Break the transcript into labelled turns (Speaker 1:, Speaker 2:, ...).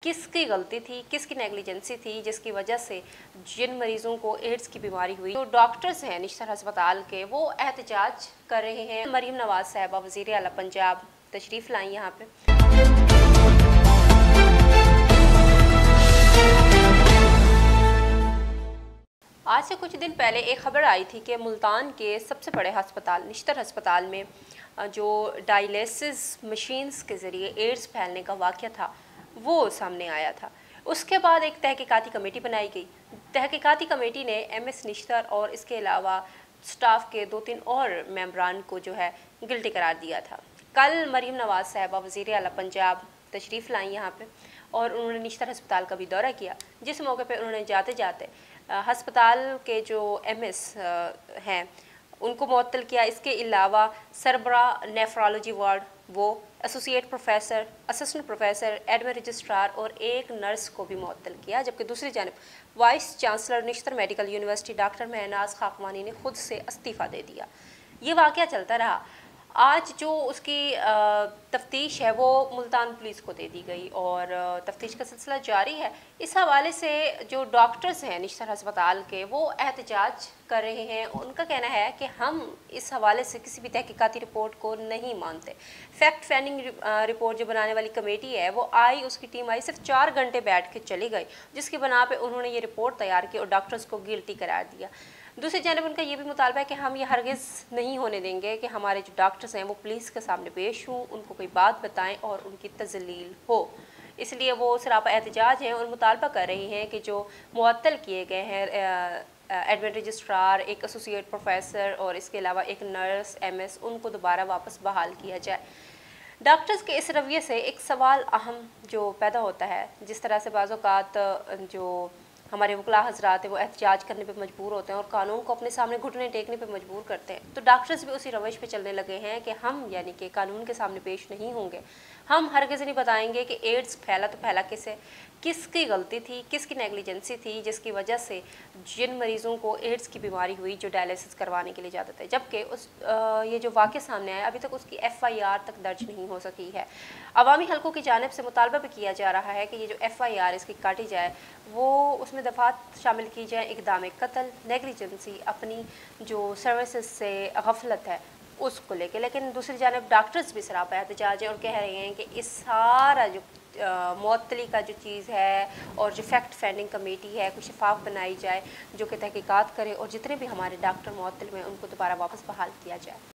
Speaker 1: किसकी गलती थी, किसकी नेग्लिजेंसी थी जिसकी वजह से जिन मरीजों को एड्स की बीमारी हुई, तो डॉक्टर्स हैं निश्तर अस्पताल के वो एहतजाज कर रहे हैं। मरीम नवाज साहिबा वज़ीर आला पंजाब तशरीफ़ लाई यहाँ पे। आज से कुछ दिन पहले एक खबर आई थी कि मुल्तान के सबसे बड़े अस्पताल निश्तर अस्पताल में जो डायलिसिस मशीन्स के ज़रिए एड्स फैलने का वाक़या था वो सामने आया था। उसके बाद एक तहकीकाती कमेटी बनाई गई। तहकीकाती कमेटी ने एमएस निश्तर और इसके अलावा स्टाफ के 2-3 और मेंबरान को जो है गिल्टी करार दिया था। कल मरीम नवाज साहिबा वज़ीर आला पंजाब तशरीफ़ लाई यहाँ पे और उन्होंने निश्तर अस्पताल का भी दौरा किया, जिस मौके पे उन्होंने जाते जाते अस्पताल के जो एमएस हैं उनको मुअत्तल किया। इसके अलावा सरबरा नेफ्रोलॉजी वार्ड वो associate professor, assistant professor, admin registrar और एक नर्स को भी मुअत्तल किया। जबकि दूसरी जानब vice chancellor Nishtar medical university doctor Mahnaz Khakwani ने खुद से इस्तीफ़ा दे दिया। ये वाक़या चलता रहा। आज जो उसकी तफ्तीश है वो मुल्तान पुलिस को दे दी गई और तफ्तीश का सिलसिला जारी है। इस हवाले से जो डॉक्टर्स हैं निश्तर अस्पताल के वो एहतजाज कर रहे हैं। उनका कहना है कि हम इस हवाले से किसी भी तहकीकाती रिपोर्ट को नहीं मानते। फैक्ट फाइंडिंग रिपोर्ट जो बनाने वाली कमेटी है वो आई, उसकी टीम आई, सिर्फ 4 घंटे बैठ के चली गई, जिसकी बना पे उन्होंने ये रिपोर्ट तैयार की और डॉक्टर्स को गिल्टी करार दिया। दूसरी जानब उनका ये भी मुतालबा है कि हम ये हरगिज़ नहीं होने देंगे कि हमारे जो डॉक्टर्स हैं वो पुलिस के सामने पेश हों, उनको कोई बात बताएं और उनकी तजलील हो। इसलिए वो सरापा एहतजाज हैं और मुतालबा कर रही हैं कि जो मुअत्तल किए गए हैं एडमिन रजिस्ट्रार, एक एसोसिएट प्रोफेसर और इसके अलावा एक नर्स एमएस, उनको दोबारा वापस बहाल किया जाए। डॉक्टर्स के इस रवैये से एक सवाल अहम जो पैदा होता है, जिस तरह से बाज़ औक़ात जो हमारे वकला हज़रात है वो एहतजाज करने पे मजबूर होते हैं और कानून को अपने सामने घुटने टेकने पे मजबूर करते हैं, तो डॉक्टर्स भी उसी रवैश पे चलने लगे हैं कि हम यानी कि कानून के सामने पेश नहीं होंगे। हम हरगिज़ नहीं बताएंगे कि एड्स फैला तो फैला किसे, किसकी गलती थी, किसकी नेग्लिजेंसी थी जिसकी वजह से जिन मरीज़ों को एड्स की बीमारी हुई जो डायलिसिस करवाने के लिए जाते थे। जबकि ये जो वाक़या सामने आया अभी तक उसकी FIR तक दर्ज नहीं हो सकी है। अवामी हलकों की जानिब से मुतालबा भी किया जा रहा है कि ये जो FIR इसकी काटी जाए, वो उसमें दफ़ात शामिल की जाए, इक़दाम कत्ल, नेग्लिजेंसी, अपनी जो सर्विसेज से गफलत है उसको लेके। लेकिन दूसरी जानब डॉक्टर्स भी सरापा एहतजाज है और कह रहे हैं कि इस सारा जो मुअत्तली का जो चीज़ है और जो फैक्ट फाइंडिंग कमेटी है कुछ शफाफ बनाई जाए जो कि तहकीकात करे और जितने भी हमारे डॉक्टर मुअत्तल में उनको दोबारा वापस बहाल किया जाए।